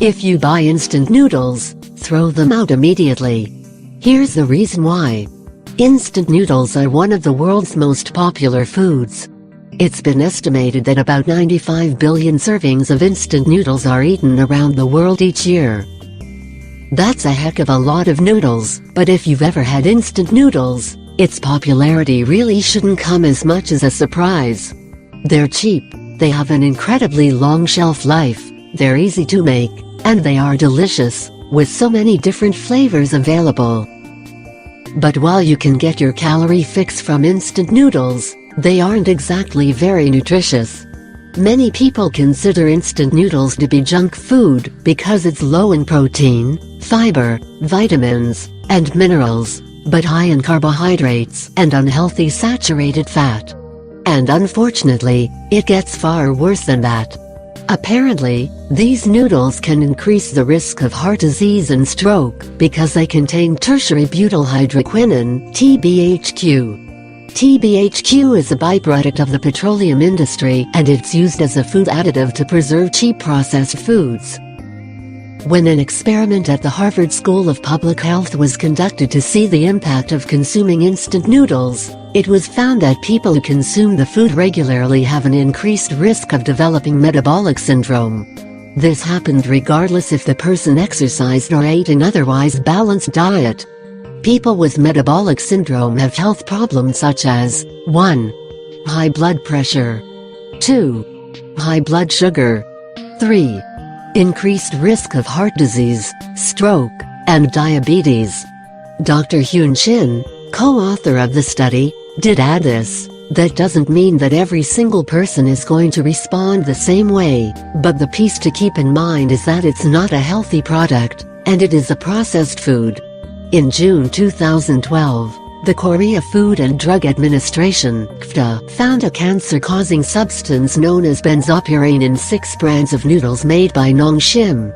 If you buy instant noodles, throw them out immediately. Here's the reason why. Instant noodles are one of the world's most popular foods. It's been estimated that about 95 billion servings of instant noodles are eaten around the world each year. That's a heck of a lot of noodles, but if you've ever had instant noodles, its popularity really shouldn't come as much as a surprise. They're cheap, they have an incredibly long shelf life, they're easy to make, and they are delicious, with so many different flavors available. But while you can get your calorie fix from instant noodles, they aren't exactly very nutritious. Many people consider instant noodles to be junk food because it's low in protein, fiber, vitamins, and minerals, but high in carbohydrates and unhealthy saturated fat. And unfortunately, it gets far worse than that. Apparently, these noodles can increase the risk of heart disease and stroke because they contain tertiary butyrylhydroquinone, TBHQ. TBHQ is a byproduct of the petroleum industry and it's used as a food additive to preserve cheap processed foods. When an experiment at the Harvard School of Public Health was conducted to see the impact of consuming instant noodles, it was found that people who consume the food regularly have an increased risk of developing metabolic syndrome. This happened regardless if the person exercised or ate an otherwise balanced diet. People with metabolic syndrome have health problems such as 1. High blood pressure, 2. High blood sugar, 3. Increased risk of heart disease, stroke, and diabetes. Dr. Hyun Shin, co-author of the study, did add this: that doesn't mean that every single person is going to respond the same way, but the piece to keep in mind is that it's not a healthy product, and it is a processed food. In June 2012, the Korea Food and Drug Administration (KFDA) found a cancer-causing substance known as benzopyrene in 6 brands of noodles made by Nongshim.